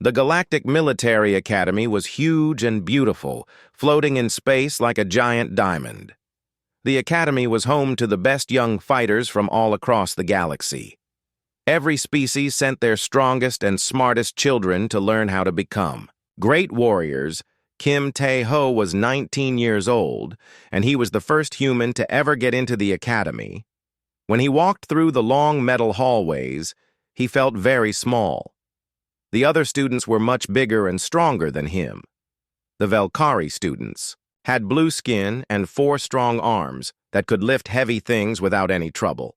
The Galactic Military Academy was huge and beautiful, floating in space like a giant diamond. The academy was home to the best young fighters from all across the galaxy. Every species sent their strongest and smartest children to learn how to become great warriors. Kim Tae-ho was 19 years old, and he was the first human to ever get into the academy. When he walked through the long metal hallways, he felt very small. The other students were much bigger and stronger than him. The Valkyrie students had blue skin and 4 strong arms that could lift heavy things without any trouble.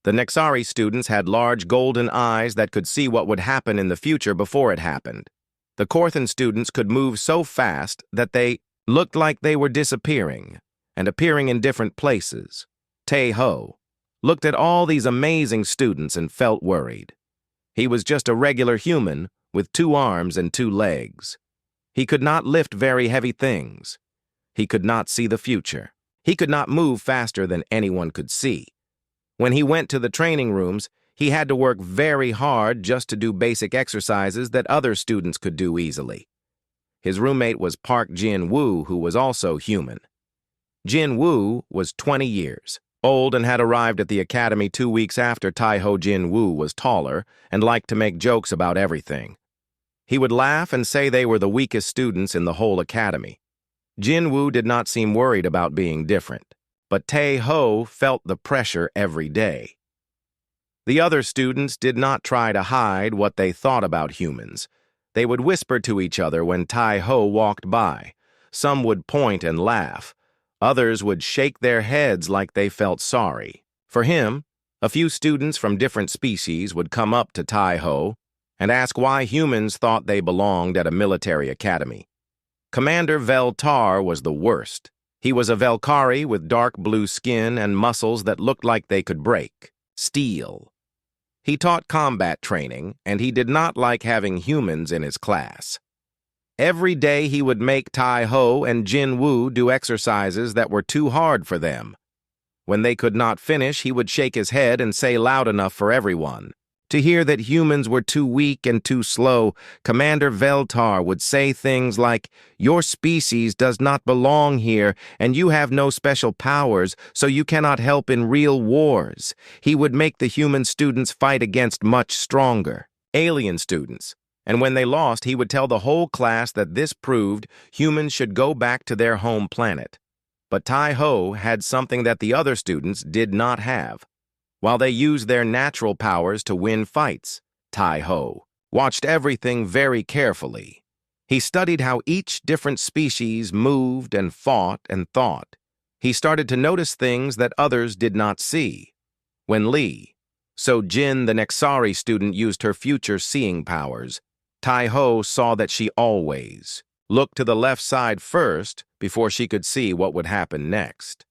The Nexari students had large golden eyes that could see what would happen in the future before it happened. The Korthan students could move so fast that they looked like they were disappearing and appearing in different places. Tae-ho looked at all these amazing students and felt worried. He was just a regular human with 2 arms and 2 legs. He could not lift very heavy things. He could not see the future. He could not move faster than anyone could see. When he went to the training rooms, he had to work very hard just to do basic exercises that other students could do easily. His roommate was Park Jin-woo, who was also human. Jin-woo was 20 years old and had arrived at the academy 2 weeks after Tae-ho. Jin-woo was taller and liked to make jokes about everything. He would laugh and say they were the weakest students in the whole academy. Jin-woo did not seem worried about being different, but Tae-ho felt the pressure every day. The other students did not try to hide what they thought about humans. They would whisper to each other when Tae-ho walked by. Some would point and laugh. Others would shake their heads like they felt sorry. For him, a few students from different species would come up to Tae-ho and ask why humans thought they belonged at a military academy. Commander Vel-Tar was the worst. He was a Valkyrie with dark blue skin and muscles that looked like they could break steel. He taught combat training, and he did not like having humans in his class. Every day he would make Tae-ho and Jin-woo do exercises that were too hard for them. When they could not finish, he would shake his head and say loud enough for everyone to hear that humans were too weak and too slow. Commander Vel-Tar would say things like, "Your species does not belong here, and you have no special powers, so you cannot help in real wars." He would make the human students fight against much stronger alien students, and when they lost, he would tell the whole class that this proved humans should go back to their home planet. But Tae-ho had something that the other students did not have. While they used their natural powers to win fights, Tae-ho watched everything very carefully. He studied how each different species moved and fought and thought. He started to notice things that others did not see. When Lee, so Jin, the Nexari student, used her future seeing powers, Tae-ho saw that she always looked to the left side first before she could see what would happen next.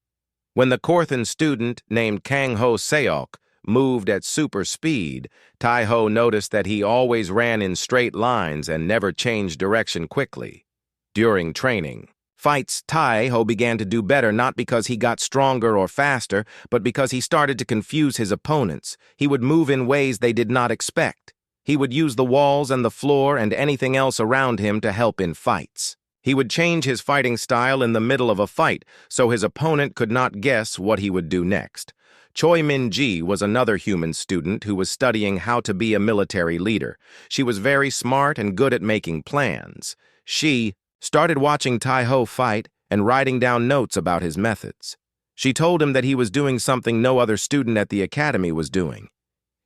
When the Korthan student named Kang-ho Seok moved at super speed, Tae-ho noticed that he always ran in straight lines and never changed direction quickly. During training fights, Tae-ho began to do better not because he got stronger or faster, but because he started to confuse his opponents. He would move in ways they did not expect. He would use the walls and the floor and anything else around him to help in fights. He would change his fighting style in the middle of a fight, so his opponent could not guess what he would do next. Choi Min-ji was another human student who was studying how to be a military leader. She was very smart and good at making plans. She started watching Tae-ho fight and writing down notes about his methods. She told him that he was doing something no other student at the academy was doing.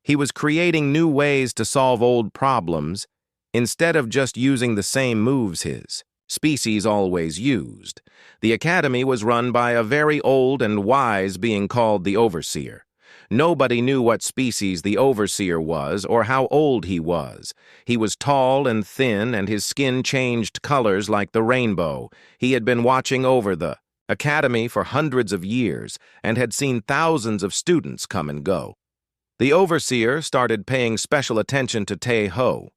He was creating new ways to solve old problems instead of just using the same moves his species always used. The academy was run by a very old and wise being called the Overseer. Nobody knew what species the Overseer was or how old he was. He was tall and thin, and his skin changed colors like the rainbow. He had been watching over the academy for hundreds of years and had seen thousands of students come and go. The Overseer started paying special attention to Tae-ho.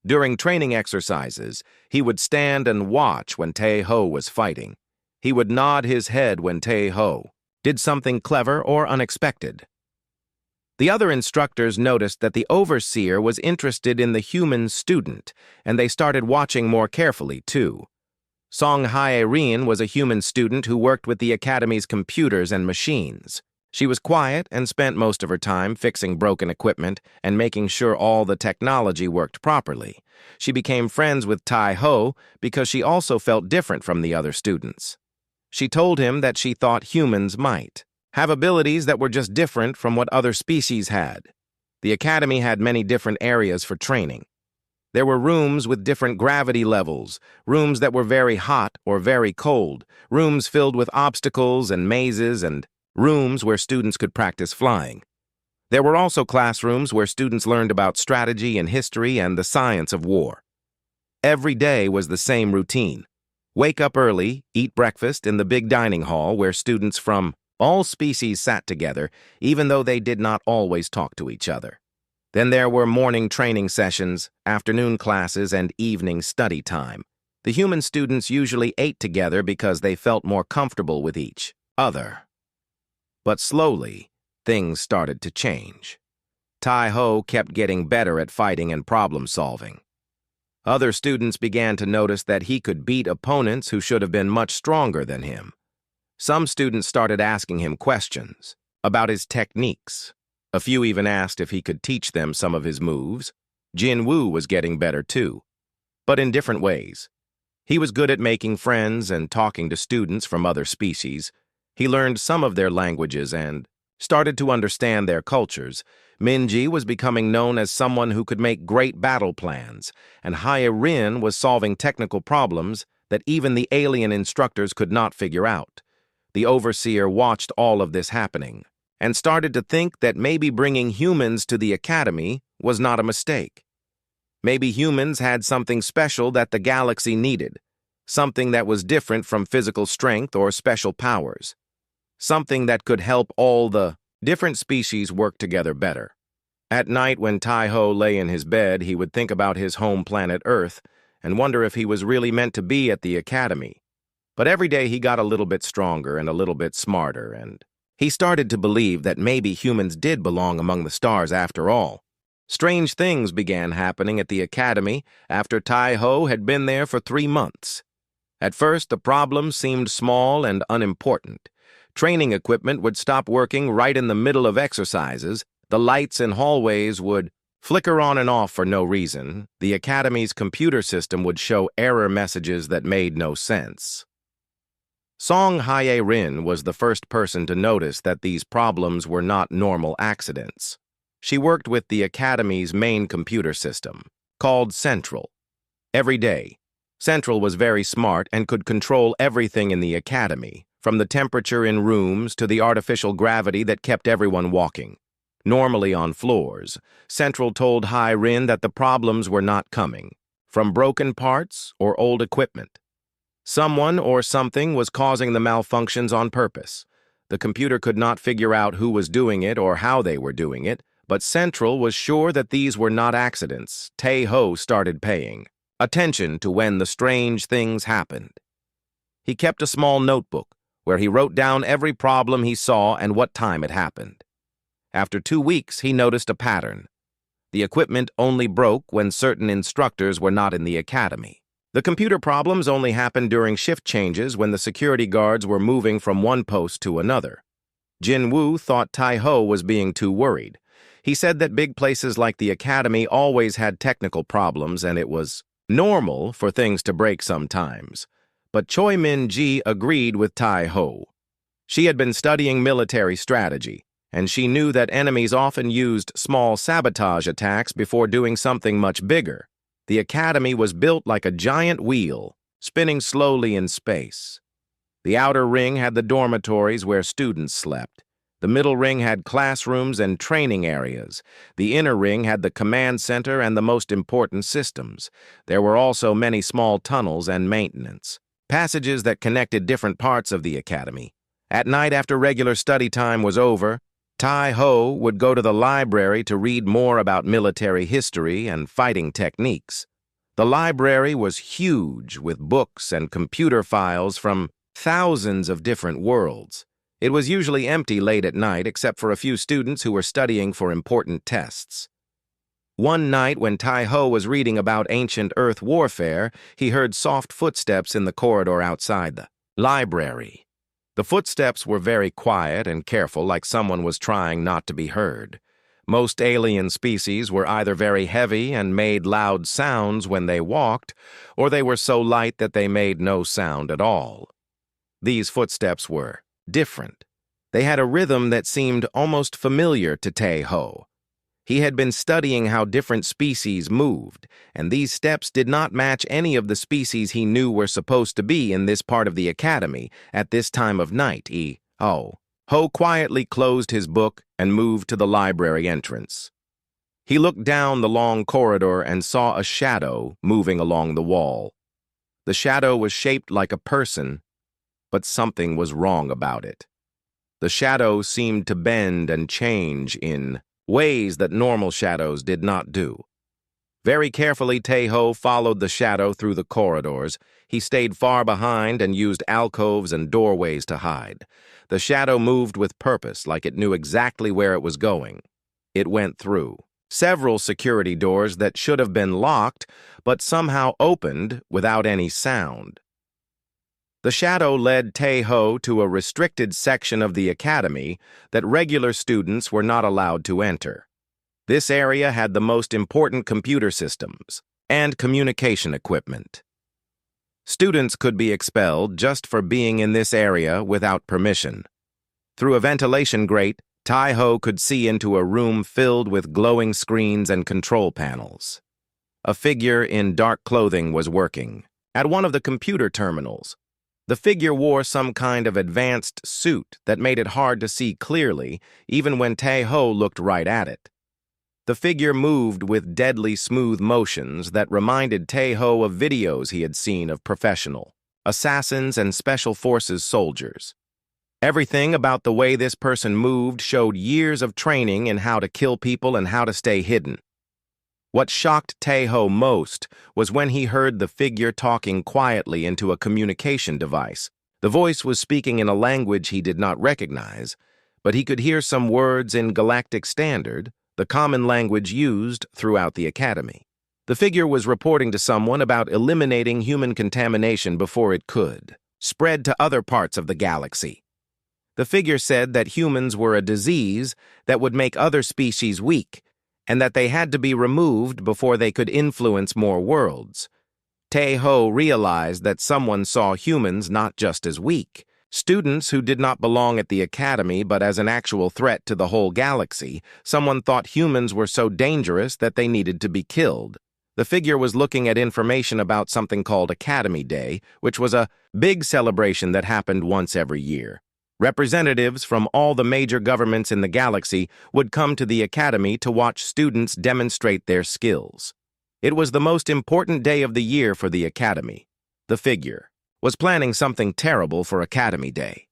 During training exercises, he would stand and watch when Tae-ho was fighting. He would nod his head when Tae-ho did something clever or unexpected. The other instructors noticed that the overseer was interested in the human student, and they started watching more carefully, too. Song Hye-rin was a human student who worked with the academy's computers and machines. She was quiet and spent most of her time fixing broken equipment and making sure all the technology worked properly. She became friends with Tai-ho because she also felt different from the other students. She told him that she thought humans might have abilities that were just different from what other species had. The academy had many different areas for training. There were rooms with different gravity levels, rooms that were very hot or very cold, rooms filled with obstacles and mazes, and rooms where students could practice flying. There were also classrooms where students learned about strategy and history and the science of war. Every day was the same routine. Wake up early, eat breakfast in the big dining hall where students from all species sat together, even though they did not always talk to each other. Then there were morning training sessions, afternoon classes, and evening study time. The human students usually ate together because they felt more comfortable with each other. But slowly, things started to change. Tai-ho kept getting better at fighting and problem-solving. Other students began to notice that he could beat opponents who should have been much stronger than him. Some students started asking him questions about his techniques. A few even asked if he could teach them some of his moves. Jin-woo was getting better too, but in different ways. He was good at making friends and talking to students from other species. He learned some of their languages and started to understand their cultures. Min-ji was becoming known as someone who could make great battle plans, and Hye-rin was solving technical problems that even the alien instructors could not figure out. The overseer watched all of this happening and started to think that maybe bringing humans to the academy was not a mistake. Maybe humans had something special that the galaxy needed, something that was different from physical strength or special powers, something that could help all the different species work together better. At night, when Tai-ho lay in his bed, he would think about his home planet Earth and wonder if he was really meant to be at the academy. But every day he got a little bit stronger and a little bit smarter, and he started to believe that maybe humans did belong among the stars after all. Strange things began happening at the academy after Tai-ho had been there for 3 months. At first, the problems seemed small and unimportant. Training equipment would stop working right in the middle of exercises. The lights in hallways would flicker on and off for no reason. The academy's computer system would show error messages that made no sense. Song Hye-rin was the first person to notice that these problems were not normal accidents. She worked with the academy's main computer system, called Central. Every day, Central was very smart and could control everything in the academy, from the temperature in rooms to the artificial gravity that kept everyone walking. Normally on floors, Central told Hye-rin that the problems were not coming from broken parts or old equipment. Someone or something was causing the malfunctions on purpose. The computer could not figure out who was doing it or how they were doing it, but Central was sure that these were not accidents. Tai-ho started paying attention to when the strange things happened. He kept a small notebook where he wrote down every problem he saw and what time it happened. After 2 weeks, he noticed a pattern. The equipment only broke when certain instructors were not in the academy. The computer problems only happened during shift changes when the security guards were moving from one post to another. Jin-woo thought Tai-ho was being too worried. He said that big places like the academy always had technical problems and it was normal for things to break sometimes. But Choi Min-ji agreed with Tai-ho. She had been studying military strategy, and she knew that enemies often used small sabotage attacks before doing something much bigger. The academy was built like a giant wheel, spinning slowly in space. The outer ring had the dormitories where students slept. The middle ring had classrooms and training areas. The inner ring had the command center and the most important systems. There were also many small tunnels and maintenance, passages that connected different parts of the academy. At night, after regular study time was over, Tai-ho would go to the library to read more about military history and fighting techniques. The library was huge with books and computer files from thousands of different worlds. It was usually empty late at night except for a few students who were studying for important tests. One night when Tai-ho was reading about ancient Earth warfare, he heard soft footsteps in the corridor outside the library. The footsteps were very quiet and careful, like someone was trying not to be heard. Most alien species were either very heavy and made loud sounds when they walked, or they were so light that they made no sound at all. These footsteps were different. They had a rhythm that seemed almost familiar to Tai-ho. He had been studying how different species moved, and these steps did not match any of the species he knew were supposed to be in this part of the academy at this time of night. Ho quietly closed his book and moved to the library entrance. He looked down the long corridor and saw a shadow moving along the wall. The shadow was shaped like a person, but something was wrong about it. The shadow seemed to bend and change in ways that normal shadows did not do. Very carefully, Tai-ho followed the shadow through the corridors. He stayed far behind and used alcoves and doorways to hide. The shadow moved with purpose, like it knew exactly where it was going. It went through several security doors that should have been locked, but somehow opened without any sound. The shadow led Tai-ho to a restricted section of the academy that regular students were not allowed to enter. This area had the most important computer systems and communication equipment. Students could be expelled just for being in this area without permission. Through a ventilation grate, Tai-ho could see into a room filled with glowing screens and control panels. A figure in dark clothing was working at one of the computer terminals. The figure wore some kind of advanced suit that made it hard to see clearly, even when Tai-ho looked right at it. The figure moved with deadly smooth motions that reminded Tai-ho of videos he had seen of professional assassins and special forces soldiers. Everything about the way this person moved showed years of training in how to kill people and how to stay hidden. What shocked Tai-ho most was when he heard the figure talking quietly into a communication device. The voice was speaking in a language he did not recognize, but he could hear some words in Galactic Standard, the common language used throughout the academy. The figure was reporting to someone about eliminating human contamination before it could spread to other parts of the galaxy. The figure said that humans were a disease that would make other species weak, and that they had to be removed before they could influence more worlds. Tai-ho realized that someone saw humans not just as weak, students who did not belong at the academy but as an actual threat to the whole galaxy. Someone thought humans were so dangerous that they needed to be killed. The figure was looking at information about something called Academy Day, which was a big celebration that happened once every year. Representatives from all the major governments in the galaxy would come to the academy to watch students demonstrate their skills. It was the most important day of the year for the academy. The figure was planning something terrible for Academy Day.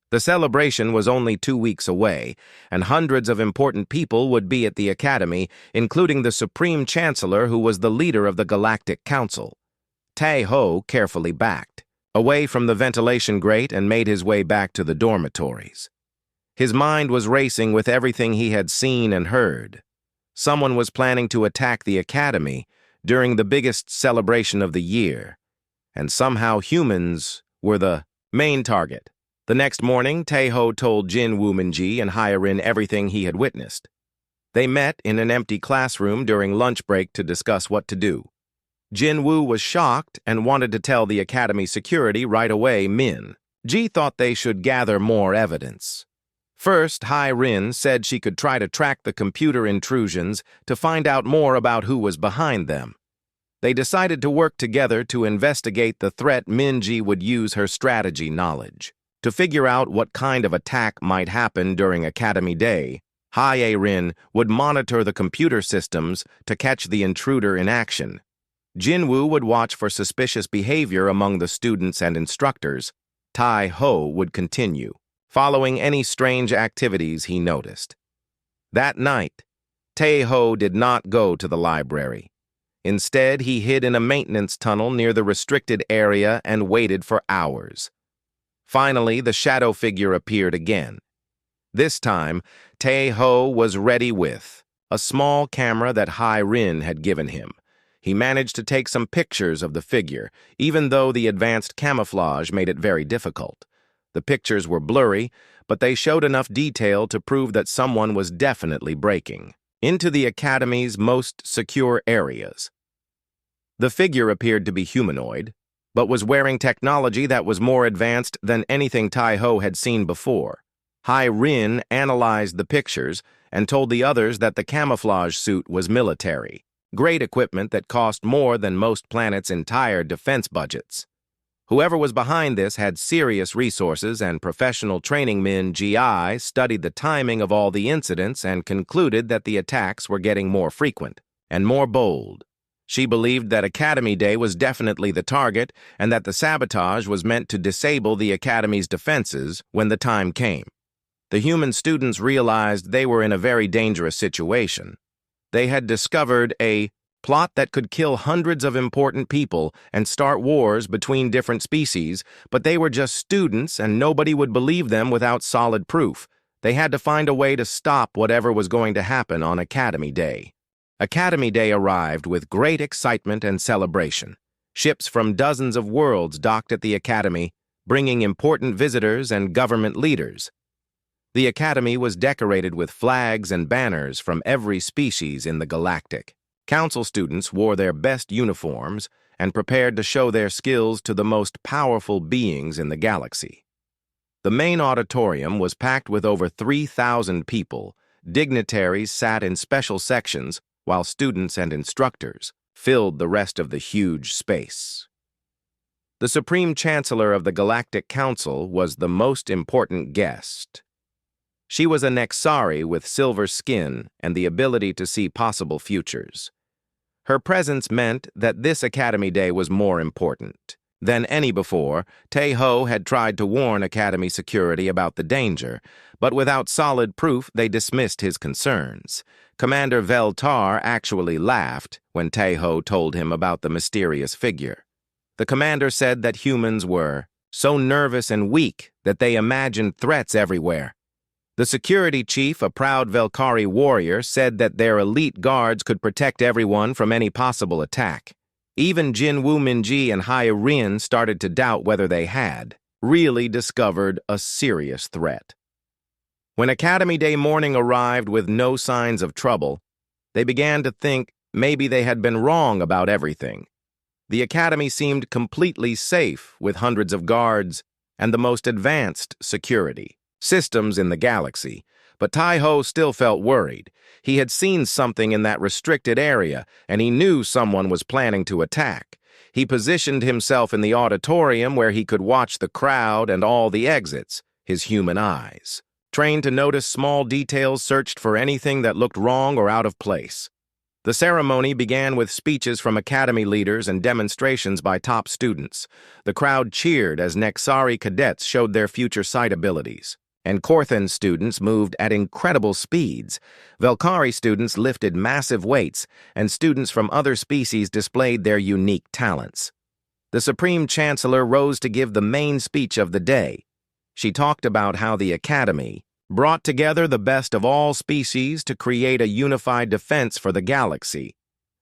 The celebration was only 2 weeks away, and hundreds of important people would be at the academy, including the Supreme Chancellor, who was the leader of the Galactic Council. Tai-ho carefully backed away from the ventilation grate and made his way back to the dormitories. His mind was racing with everything he had seen and heard. Someone was planning to attack the academy during the biggest celebration of the year, and somehow humans were the main target. The next morning, Tai-ho told Jin Woo-min-ji and Hye-rin everything he had witnessed. They met in an empty classroom during lunch break to discuss what to do. Jin Woo was shocked and wanted to tell the academy security right away. Min-ji thought they should gather more evidence. First, Hye-rin said she could try to track the computer intrusions to find out more about who was behind them. They decided to work together to investigate the threat. Min-ji would use her strategy knowledge to figure out what kind of attack might happen during Academy Day. Hye-rin would monitor the computer systems to catch the intruder in action. Jin-woo would watch for suspicious behavior among the students and instructors. Tai-ho would continue following any strange activities he noticed. That night, Tai-ho did not go to the library. Instead, he hid in a maintenance tunnel near the restricted area and waited for hours. Finally, the shadow figure appeared again. This time, Tae-ho was ready with a small camera that Hai-rin had given him. He managed to take some pictures of the figure, even though the advanced camouflage made it very difficult. The pictures were blurry, but they showed enough detail to prove that someone was definitely breaking into the Academy's most secure areas. The figure appeared to be humanoid, but was wearing technology that was more advanced than anything Tae-ho had seen before. Hai-rin analyzed the pictures and told the others that the camouflage suit was military, great equipment that cost more than most planets' entire defense budgets. Whoever was behind this had serious resources, and professional training Min Ji studied the timing of all the incidents and concluded that the attacks were getting more frequent and more bold. She believed that Academy Day was definitely the target and that the sabotage was meant to disable the Academy's defenses when the time came. The human students realized they were in a very dangerous situation. They had discovered a plot that could kill hundreds of important people and start wars between different species, but they were just students and nobody would believe them without solid proof. They had to find a way to stop whatever was going to happen on Academy Day. Academy Day arrived with great excitement and celebration. Ships from dozens of worlds docked at the Academy, bringing important visitors and government leaders. The Academy was decorated with flags and banners from every species in the galactic. Council students wore their best uniforms and prepared to show their skills to the most powerful beings in the galaxy. The main auditorium was packed with over 3,000 people. Dignitaries sat in special sections, while students and instructors filled the rest of the huge space. The Supreme Chancellor of the Galactic Council was the most important guest. She was a Nexari with silver skin and the ability to see possible futures. Her presence meant that this Academy Day was more important than any before. Tae-ho had tried to warn Academy security about the danger, but without solid proof, they dismissed his concerns. Commander Veltar actually laughed when Tae-ho told him about the mysterious figure. The commander said that humans were so nervous and weak that they imagined threats everywhere. The security chief, a proud Velkari warrior, said that their elite guards could protect everyone from any possible attack. Even Jinwoo Minji and Hai-rin started to doubt whether they had really discovered a serious threat. When Academy Day morning arrived with no signs of trouble, they began to think maybe they had been wrong about everything. The Academy seemed completely safe with hundreds of guards and the most advanced security systems in the galaxy, but Tae-ho still felt worried. He had seen something in that restricted area, and he knew someone was planning to attack. He positioned himself in the auditorium where he could watch the crowd and all the exits, his human eyes. Trained to notice small details, searched for anything that looked wrong or out of place. The ceremony began with speeches from Academy leaders and demonstrations by top students. The crowd cheered as Nexari cadets showed their future sight abilities. And Korthan students moved at incredible speeds. Velkari students lifted massive weights, and students from other species displayed their unique talents. The Supreme Chancellor rose to give the main speech of the day. She talked about how the Academy brought together the best of all species to create a unified defense for the galaxy.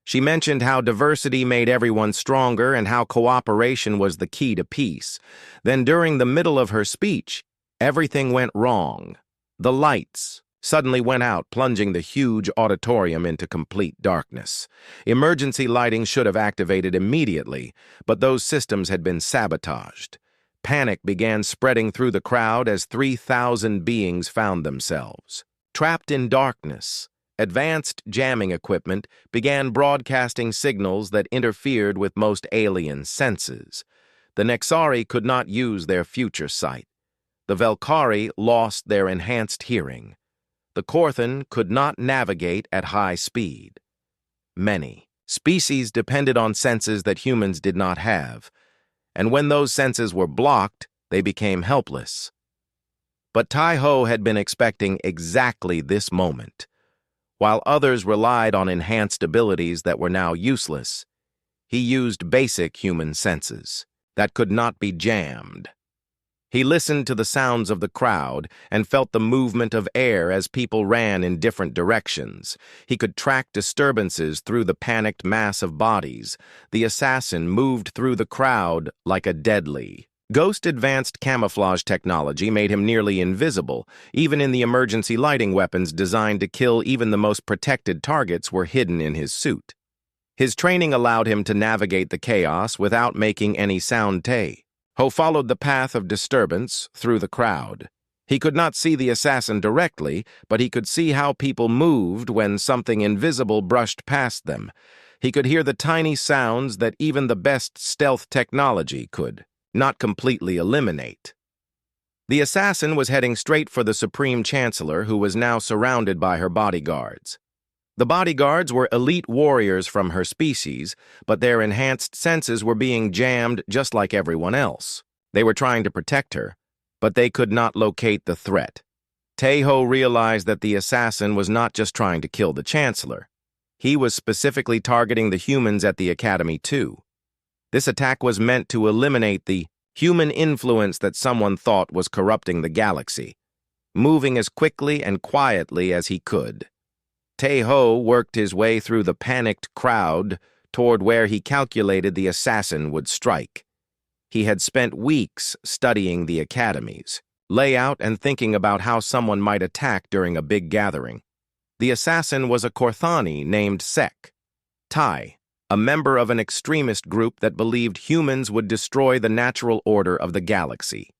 She mentioned how diversity made everyone stronger and how cooperation was the key to peace. Then during the middle of her speech, everything went wrong. The lights suddenly went out, plunging the huge auditorium into complete darkness. Emergency lighting should have activated immediately, but those systems had been sabotaged. Panic began spreading through the crowd as 3,000 beings found themselves trapped in darkness. Advanced jamming equipment began broadcasting signals that interfered with most alien senses. The Nexari could not use their future sight. The Velkari lost their enhanced hearing. The Korthan could not navigate at high speed. Many species depended on senses that humans did not have, and when those senses were blocked, they became helpless. But Tae-ho had been expecting exactly this moment. While others relied on enhanced abilities that were now useless, he used basic human senses that could not be jammed. He listened to the sounds of the crowd and felt the movement of air as people ran in different directions. He could track disturbances through the panicked mass of bodies. The assassin moved through the crowd like a deadly. Ghost advanced camouflage technology made him nearly invisible. Even in the emergency lighting weapons designed to kill even the most protected targets were hidden in his suit. His training allowed him to navigate the chaos without making any sound. Ho followed the path of disturbance through the crowd. He could not see the assassin directly, but he could see how people moved when something invisible brushed past them. He could hear the tiny sounds that even the best stealth technology could not completely eliminate. The assassin was heading straight for the Supreme Chancellor, who was now surrounded by her bodyguards. The bodyguards were elite warriors from her species, but their enhanced senses were being jammed just like everyone else. They were trying to protect her, but they could not locate the threat. Tae-ho realized that the assassin was not just trying to kill the Chancellor. He was specifically targeting the humans at the Academy too. This attack was meant to eliminate the human influence that someone thought was corrupting the galaxy, moving as quickly and quietly as he could. Tae-ho worked his way through the panicked crowd toward where he calculated the assassin would strike. He had spent weeks studying the Academy's layout and thinking about how someone might attack during a big gathering. The assassin was a Korthani named Sec Tai, a member of an extremist group that believed humans would destroy the natural order of the galaxy.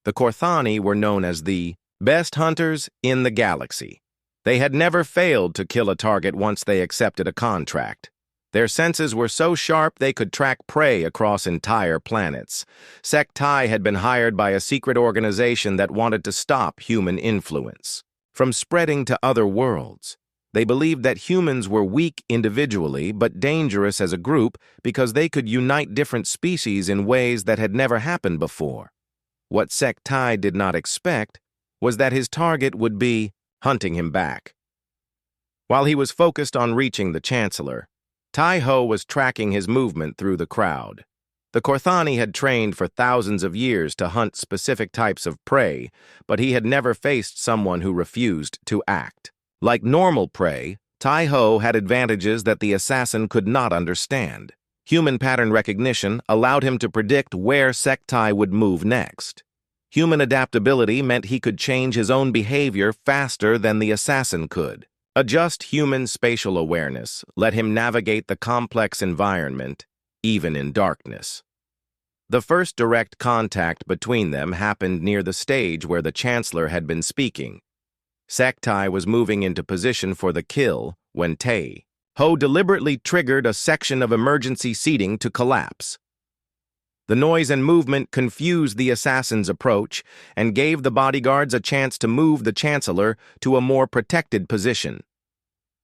The Korthani were known as the best hunters in the galaxy. They had never failed to kill a target once they accepted a contract. Their senses were so sharp they could track prey across entire planets. Sec Tai had been hired by a secret organization that wanted to stop human influence from spreading to other worlds. They believed that humans were weak individually but dangerous as a group because they could unite different species in ways that had never happened before. What Sec Tai did not expect was that his target would be hunting him back. While he was focused on reaching the Chancellor, Tae-ho was tracking his movement through the crowd. The Korthani had trained for thousands of years to hunt specific types of prey, but he had never faced someone who refused to act. Like normal prey, Tae-ho had advantages that the assassin could not understand. Human pattern recognition allowed him to predict where Sec Tai would move next. Human adaptability meant he could change his own behavior faster than the assassin could. A just human spatial awareness let him navigate the complex environment, even in darkness. The first direct contact between them happened near the stage where the Chancellor had been speaking. Sec Tai was moving into position for the kill when Tae-ho deliberately triggered a section of emergency seating to collapse. The noise and movement confused the assassin's approach and gave the bodyguards a chance to move the Chancellor to a more protected position.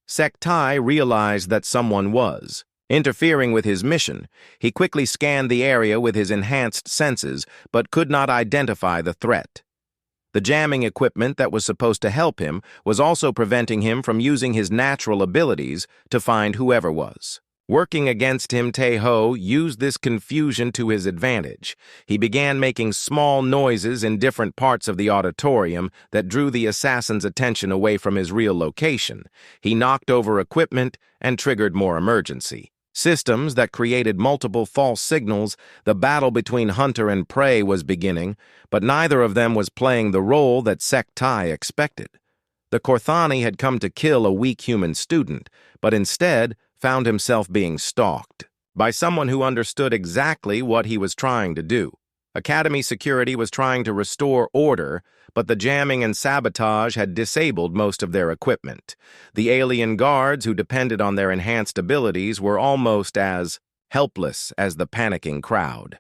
Sec Tai realized that someone was interfering with his mission. He quickly scanned the area with his enhanced senses, but could not identify the threat. The jamming equipment that was supposed to help him was also preventing him from using his natural abilities to find whoever was working against him. Tae-ho used this confusion to his advantage. He began making small noises in different parts of the auditorium that drew the assassin's attention away from his real location. He knocked over equipment and triggered more emergency systems that created multiple false signals. The battle between hunter and prey was beginning, but neither of them was playing the role that Sec Tai expected. The Korthani had come to kill a weak human student, but instead found himself being stalked by someone who understood exactly what he was trying to do. Academy security was trying to restore order, but the jamming and sabotage had disabled most of their equipment. The alien guards who depended on their enhanced abilities were almost as helpless as the panicking crowd.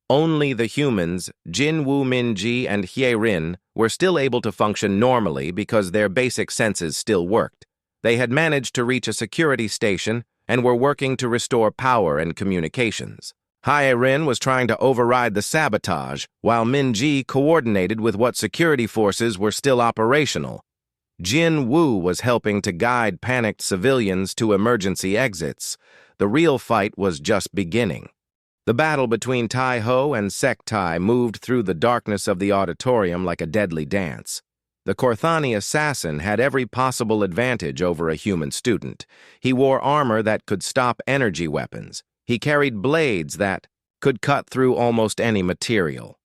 Only the humans, Jin Woo Min-ji and Hye-rin, were still able to function normally because their basic senses still worked. They had managed to reach a security station and were working to restore power and communications. Hye-rin was trying to override the sabotage, while Min-ji coordinated with what security forces were still operational. Jin Woo was helping to guide panicked civilians to emergency exits. The real fight was just beginning. The battle between Tai-Ho and Sec-Tai moved through the darkness of the auditorium like a deadly dance. The Korthani assassin had every possible advantage over a human student. He wore armor that could stop energy weapons. He carried blades that could cut through almost any material.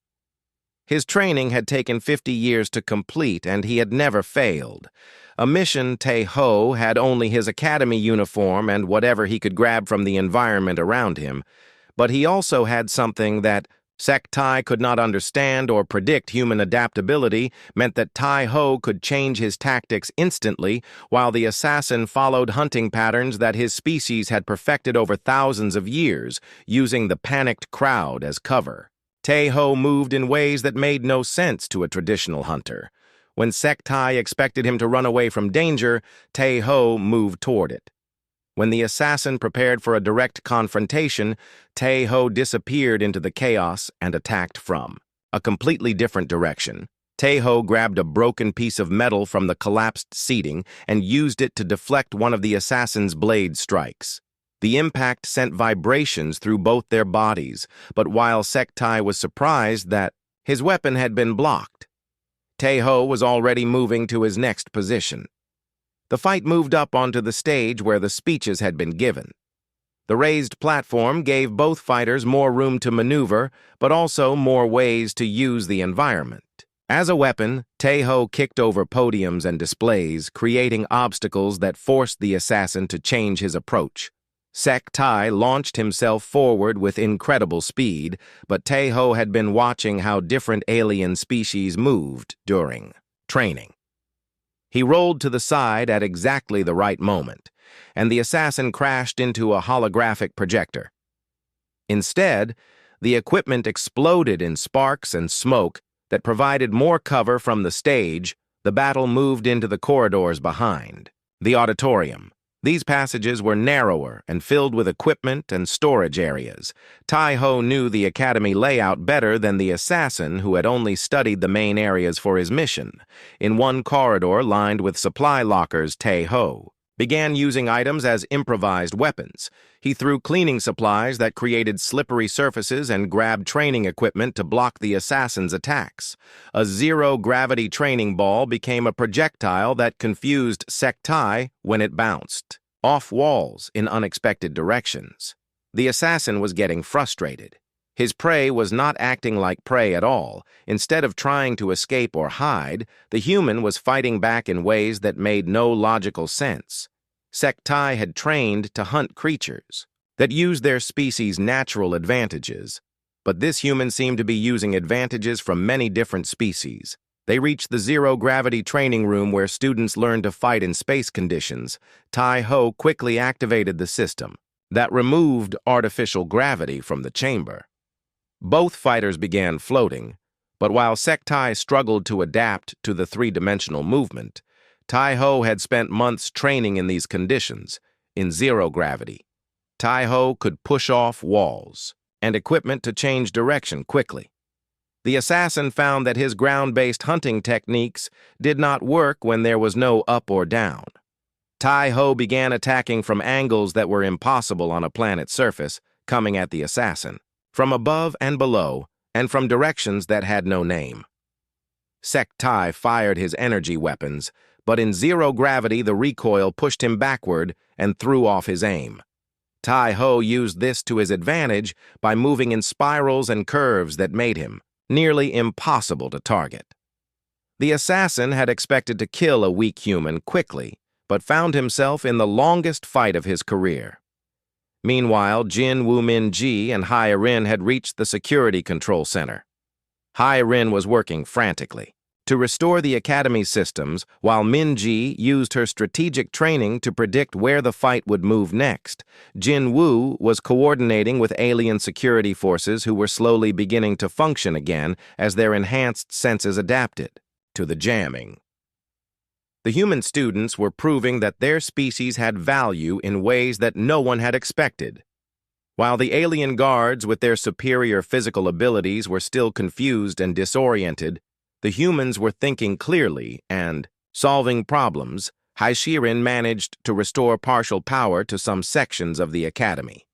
His training had taken 50 years to complete, and he had never failed. A mission Tai-Ho had only his academy uniform and whatever he could grab from the environment around him, but he also had something that Sec-Tai could not understand or predict. Human adaptability meant that Tai-Ho could change his tactics instantly, while the assassin followed hunting patterns that his species had perfected over thousands of years, using the panicked crowd as cover. Tai-Ho moved in ways that made no sense to a traditional hunter. When Sec-Tai expected him to run away from danger, Tai-Ho moved toward it. When the assassin prepared for a direct confrontation, Tai-Ho disappeared into the chaos and attacked from a completely different direction. Tai-Ho grabbed a broken piece of metal from the collapsed seating and used it to deflect one of the assassin's blade strikes. The impact sent vibrations through both their bodies, but while Sec-Tai was surprised that his weapon had been blocked, Tai-Ho was already moving to his next position. The fight moved up onto the stage where the speeches had been given. The raised platform gave both fighters more room to maneuver, but also more ways to use the environment. As a weapon, Tai-Ho kicked over podiums and displays, creating obstacles that forced the assassin to change his approach. Sec-Tai launched himself forward with incredible speed, but Tai-Ho had been watching how different alien species moved during training. He rolled to the side at exactly the right moment, and the assassin crashed into a holographic projector. Instead, the equipment exploded in sparks and smoke that provided more cover from the stage. The battle moved into the corridors behind the auditorium. These passages were narrower and filled with equipment and storage areas. Tai-Ho knew the academy layout better than the assassin, who had only studied the main areas for his mission. In one corridor lined with supply lockers, Tai-Ho began using items as improvised weapons. He threw cleaning supplies that created slippery surfaces and grabbed training equipment to block the assassin's attacks. A zero-gravity training ball became a projectile that confused Sec-Tai when it bounced off walls in unexpected directions. The assassin was getting frustrated. His prey was not acting like prey at all. Instead of trying to escape or hide, the human was fighting back in ways that made no logical sense. Sec-Tai had trained to hunt creatures that used their species' natural advantages, but this human seemed to be using advantages from many different species. They reached the zero-gravity training room where students learned to fight in space conditions. Tai-Ho quickly activated the system that removed artificial gravity from the chamber. Both fighters began floating, but while Sec-Tai struggled to adapt to the three-dimensional movement, Tai-Ho had spent months training in these conditions, in zero gravity. Tai-Ho could push off walls and equipment to change direction quickly. The assassin found that his ground-based hunting techniques did not work when there was no up or down. Tai-Ho began attacking from angles that were impossible on a planet's surface, coming at the assassin from above and below, and from directions that had no name. Sec-Tai fired his energy weapons, but in zero gravity the recoil pushed him backward and threw off his aim. Tai-Ho used this to his advantage by moving in spirals and curves that made him nearly impossible to target. The assassin had expected to kill a weak human quickly, but found himself in the longest fight of his career. Meanwhile, Jin Woo-Min-ji and Hai-Rin had reached the security control center. Hai-Rin was working frantically to restore the academy systems, while Min-ji used her strategic training to predict where the fight would move next. Jin Woo was coordinating with alien security forces who were slowly beginning to function again as their enhanced senses adapted to the jamming. The human students were proving that their species had value in ways that no one had expected. While the alien guards with their superior physical abilities were still confused and disoriented, the humans were thinking clearly and solving problems. Hai-Shirin managed to restore partial power to some sections of the academy.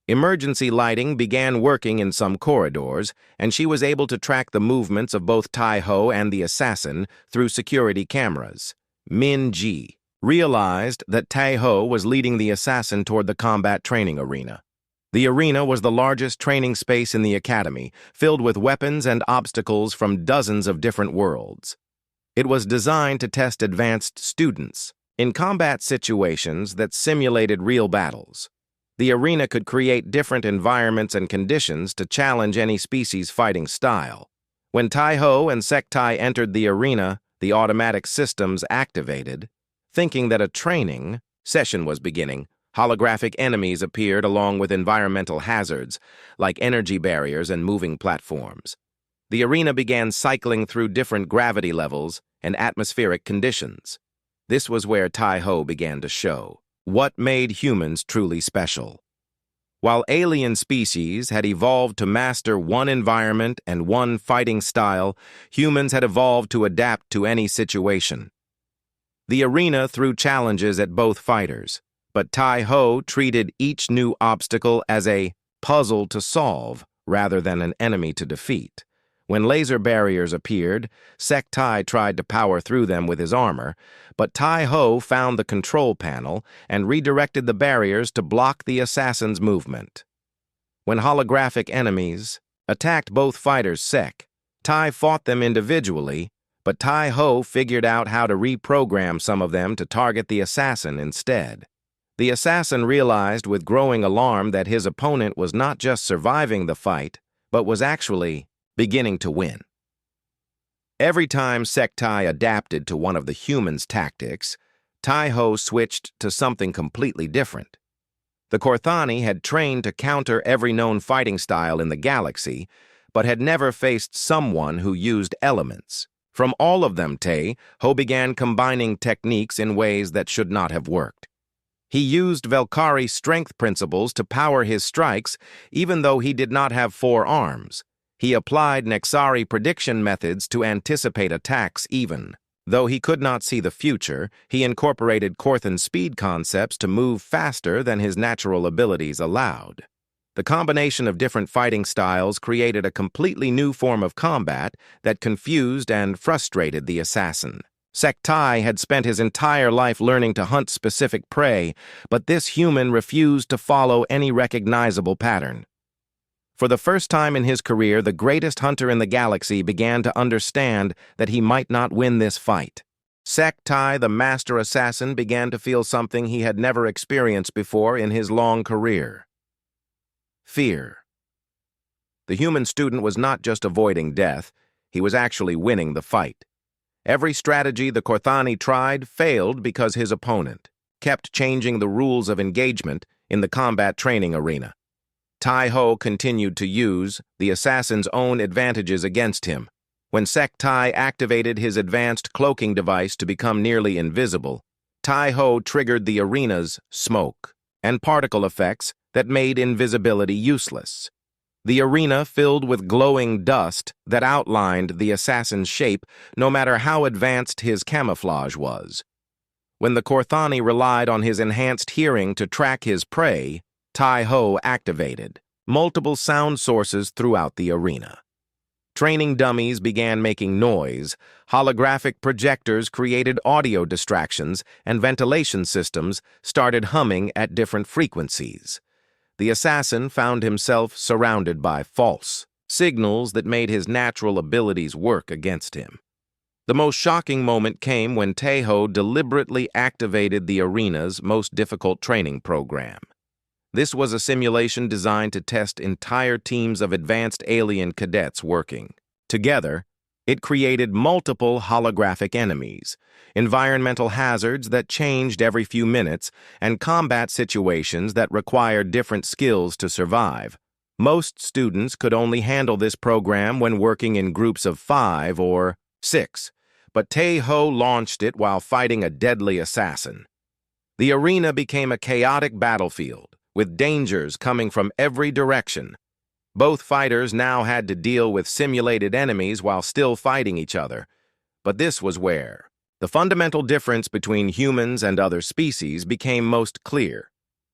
Emergency lighting began working in some corridors, and she was able to track the movements of both Tai-Ho and the assassin through security cameras. Min-Ji realized that Tai-Ho was leading the assassin toward the combat training arena. The arena was the largest training space in the academy, filled with weapons and obstacles from dozens of different worlds. It was designed to test advanced students in combat situations that simulated real battles. The arena could create different environments and conditions to challenge any species' fighting style. When Tai-Ho and Sec-Tai entered the arena, the automatic systems activated. Thinking that a training session was beginning, holographic enemies appeared along with environmental hazards, like energy barriers and moving platforms. The arena began cycling through different gravity levels and atmospheric conditions. This was where Tai-Ho began to show what made humans truly special. While alien species had evolved to master one environment and one fighting style, humans had evolved to adapt to any situation. The arena threw challenges at both fighters, but Tai-Ho treated each new obstacle as a puzzle to solve rather than an enemy to defeat. When laser barriers appeared, Sec-Tai tried to power through them with his armor, but Tai-Ho found the control panel and redirected the barriers to block the assassin's movement. When holographic enemies attacked both fighters, Tai fought them individually, but Tai-Ho figured out how to reprogram some of them to target the assassin instead. The assassin realized with growing alarm that his opponent was not just surviving the fight, but was actually beginning to win. Every time Sec-Tai adapted to one of the humans' tactics, Tai-Ho switched to something completely different. The Korthani had trained to counter every known fighting style in the galaxy, but had never faced someone who used elements. From all of them, Tai-Ho began combining techniques in ways that should not have worked. He used Velkari strength principles to power his strikes, even though he did not have 4 arms. He applied Nexari prediction methods to anticipate attacks even. Though he could not see the future, he incorporated Korthan speed concepts to move faster than his natural abilities allowed. The combination of different fighting styles created a completely new form of combat that confused and frustrated the assassin. Sec-Tai had spent his entire life learning to hunt specific prey, but this human refused to follow any recognizable pattern. For the first time in his career, the greatest hunter in the galaxy began to understand that he might not win this fight. Sec-Tai, the master assassin, began to feel something he had never experienced before in his long career. Fear. The human student was not just avoiding death, he was actually winning the fight. Every strategy the Korthani tried failed because his opponent kept changing the rules of engagement in the combat training arena. Tai-Ho continued to use the assassin's own advantages against him. When Sec-Tai activated his advanced cloaking device to become nearly invisible, Tai-Ho triggered the arena's smoke and particle effects that made invisibility useless. The arena filled with glowing dust that outlined the assassin's shape, no matter how advanced his camouflage was. When the Korthani relied on his enhanced hearing to track his prey, Tai-Ho activated multiple sound sources throughout the arena. Training dummies began making noise, holographic projectors created audio distractions, and ventilation systems started humming at different frequencies. The assassin found himself surrounded by false signals that made his natural abilities work against him. The most shocking moment came when Tai-Ho deliberately activated the arena's most difficult training program. This was a simulation designed to test entire teams of advanced alien cadets working. Together, it created multiple holographic enemies, environmental hazards that changed every few minutes, and combat situations that required different skills to survive. Most students could only handle this program when working in groups of 5 or 6, but Tai-Ho launched it while fighting a deadly assassin. The arena became a chaotic battlefield, with dangers coming from every direction. Both fighters now had to deal with simulated enemies while still fighting each other. But this was where the fundamental difference between humans and other species became most clear.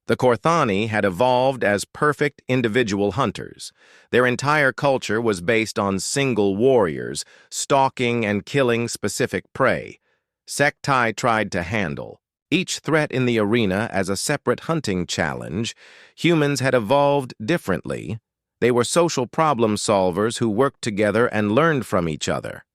The Korthani had evolved as perfect individual hunters. Their entire culture was based on single warriors, stalking and killing specific prey. Sektai tried to handle each threat in the arena as a separate hunting challenge. Humans had evolved differently. They were social problem solvers who worked together and learned from each other.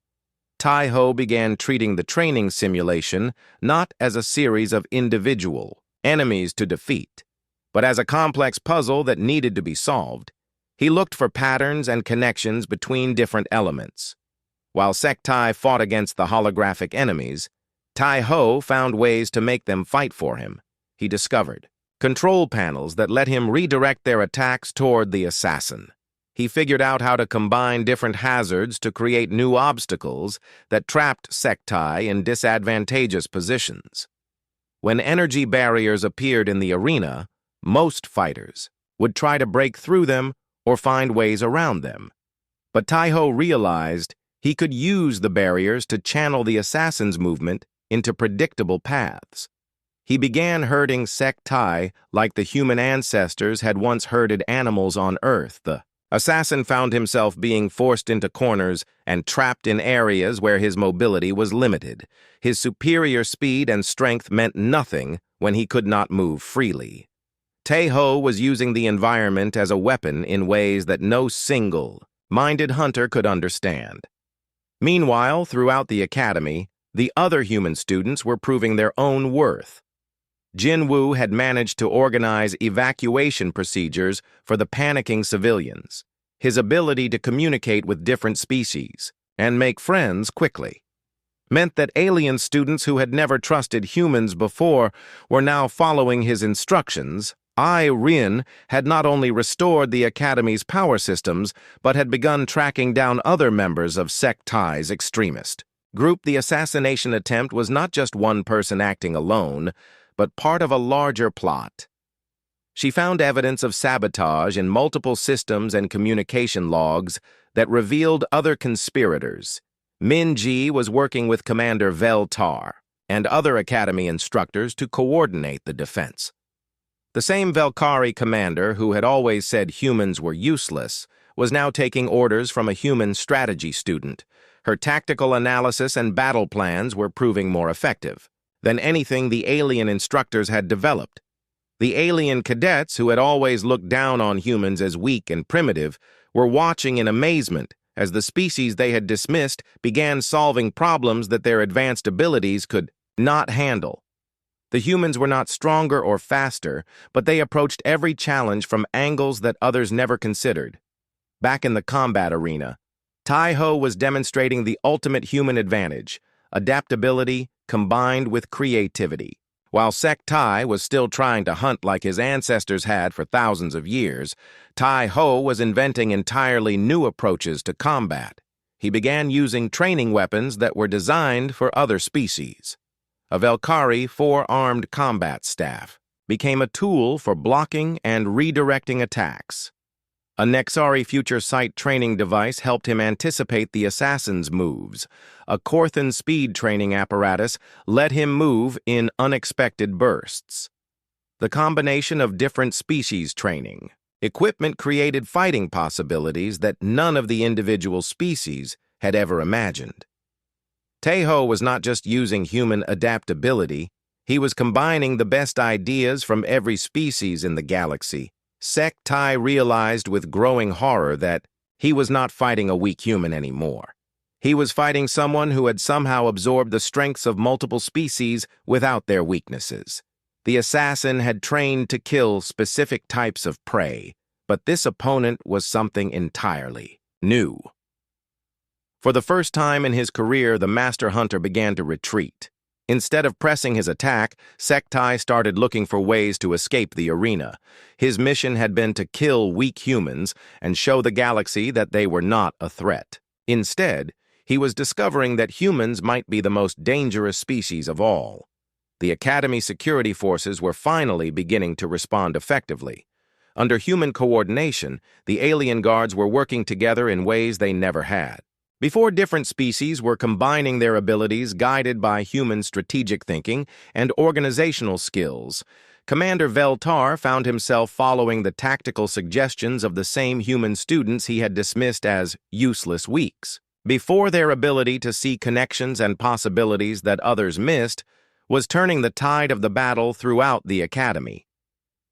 Tai-Ho began treating the training simulation not as a series of individual enemies to defeat, but as a complex puzzle that needed to be solved. He looked for patterns and connections between different elements. While Sektai fought against the holographic enemies, Tai-Ho found ways to make them fight for him. He discovered control panels that let him redirect their attacks toward the assassin. He figured out how to combine different hazards to create new obstacles that trapped Sektai in disadvantageous positions. When energy barriers appeared in the arena, most fighters would try to break through them or find ways around them. But Tai-Ho realized he could use the barriers to channel the assassin's movement into predictable paths. He began herding Sektai like the human ancestors had once herded animals on Earth. The assassin found himself being forced into corners and trapped in areas where his mobility was limited. His superior speed and strength meant nothing when he could not move freely. Tai-Ho was using the environment as a weapon in ways that no single-minded hunter could understand. Meanwhile, throughout the academy, the other human students were proving their own worth. Jin Woo had managed to organize evacuation procedures for the panicking civilians. His ability to communicate with different species and make friends quickly meant that alien students who had never trusted humans before were now following his instructions. Rin had not only restored the Academy's power systems, but had begun tracking down other members of Sektai's extremist group. The assassination attempt was not just one person acting alone, but part of a larger plot. She found evidence of sabotage in multiple systems and communication logs that revealed other conspirators. Min Ji was working with Commander Veltar and other Academy instructors to coordinate the defense. The same Velkari commander who had always said humans were useless was now taking orders from a human strategy student. Her tactical analysis and battle plans were proving more effective than anything the alien instructors had developed. The alien cadets, who had always looked down on humans as weak and primitive, were watching in amazement as the species they had dismissed began solving problems that their advanced abilities could not handle. The humans were not stronger or faster, but they approached every challenge from angles that others never considered. Back in the combat arena, Tai-Ho was demonstrating the ultimate human advantage, adaptability combined with creativity. While Sektai was still trying to hunt like his ancestors had for thousands of years, Tai-Ho was inventing entirely new approaches to combat. He began using training weapons that were designed for other species. A Velkari four-armed combat staff became a tool for blocking and redirecting attacks. A Nexari future sight training device helped him anticipate the assassin's moves. A Korthan speed training apparatus let him move in unexpected bursts. The combination of different species training equipment created fighting possibilities that none of the individual species had ever imagined. Tai-Ho was not just using human adaptability, he was combining the best ideas from every species in the galaxy. Sektai realized with growing horror that he was not fighting a weak human anymore. He was fighting someone who had somehow absorbed the strengths of multiple species without their weaknesses. The assassin had trained to kill specific types of prey, but this opponent was something entirely new. For the first time in his career, the Master Hunter began to retreat. Instead of pressing his attack, Sektai started looking for ways to escape the arena. His mission had been to kill weak humans and show the galaxy that they were not a threat. Instead, he was discovering that humans might be the most dangerous species of all. The Academy security forces were finally beginning to respond effectively. Under human coordination, the alien guards were working together in ways they never had. Before, different species were combining their abilities guided by human strategic thinking and organizational skills. Commander Veltar found himself following the tactical suggestions of the same human students he had dismissed as useless weaks. Before their ability to see connections and possibilities that others missed was turning the tide of the battle throughout the academy.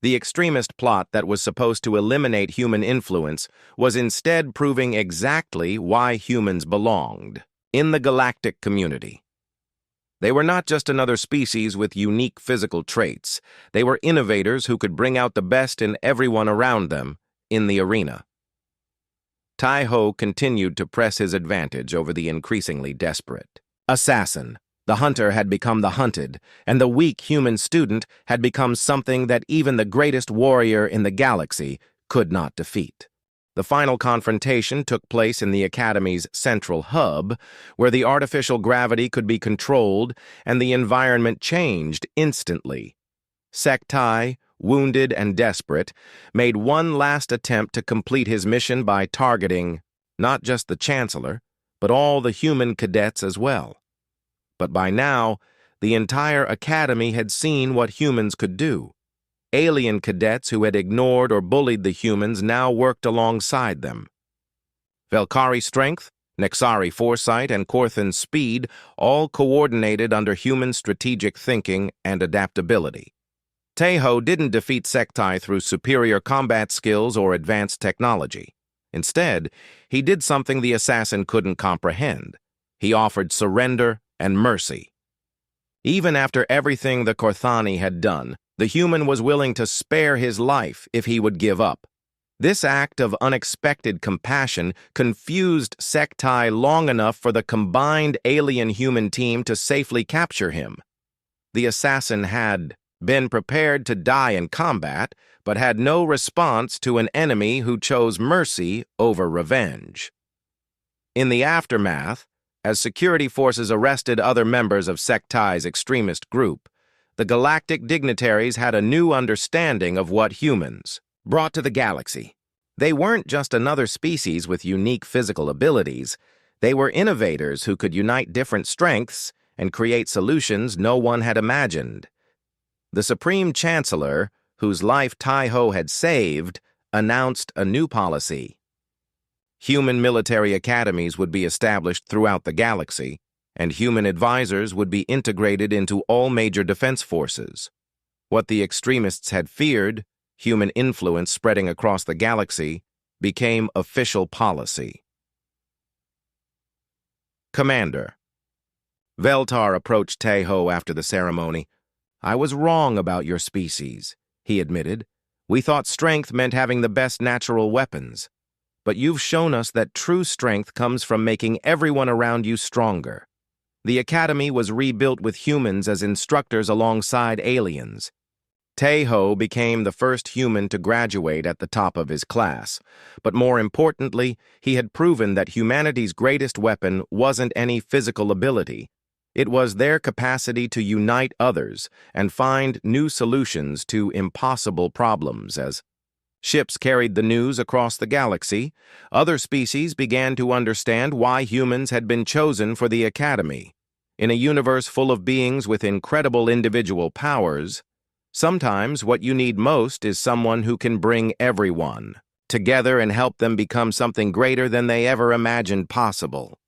The extremist plot that was supposed to eliminate human influence was instead proving exactly why humans belonged in the galactic community. They were not just another species with unique physical traits. They were innovators who could bring out the best in everyone around them in the arena. Tai-Ho continued to press his advantage over the increasingly desperate assassin. The hunter had become the hunted, and the weak human student had become something that even the greatest warrior in the galaxy could not defeat. The final confrontation took place in the Academy's central hub, where the artificial gravity could be controlled and the environment changed instantly. Sektai, wounded and desperate, made one last attempt to complete his mission by targeting not just the Chancellor, but all the human cadets as well. But by now, the entire Academy had seen what humans could do. Alien cadets who had ignored or bullied the humans now worked alongside them. Velkari's strength, Nexari's foresight, and Korthan's speed all coordinated under human strategic thinking and adaptability. Tai-Ho didn't defeat Sektai through superior combat skills or advanced technology. Instead, he did something the assassin couldn't comprehend. He offered surrender and mercy. Even after everything the Korthani had done, the human was willing to spare his life if he would give up. This act of unexpected compassion confused Sektai long enough for the combined alien-human team to safely capture him. The assassin had been prepared to die in combat, but had no response to an enemy who chose mercy over revenge. In the aftermath, as security forces arrested other members of Sektai's extremist group, the galactic dignitaries had a new understanding of what humans brought to the galaxy. They weren't just another species with unique physical abilities. They were innovators who could unite different strengths and create solutions no one had imagined. The Supreme Chancellor, whose life Tai-Ho had saved, announced a new policy. Human military academies would be established throughout the galaxy, and human advisors would be integrated into all major defense forces. What the extremists had feared, human influence spreading across the galaxy, became official policy. Commander. Veltar approached Tai-Ho after the ceremony. "I was wrong about your species," he admitted. "We thought strength meant having the best natural weapons. But you've shown us that true strength comes from making everyone around you stronger." The Academy was rebuilt with humans as instructors alongside aliens. Tai-Ho became the first human to graduate at the top of his class, but more importantly, he had proven that humanity's greatest weapon wasn't any physical ability. It was their capacity to unite others and find new solutions to impossible problems. As ships carried the news across the galaxy, other species began to understand why humans had been chosen for the Academy. In a universe full of beings with incredible individual powers, sometimes what you need most is someone who can bring everyone together and help them become something greater than they ever imagined possible.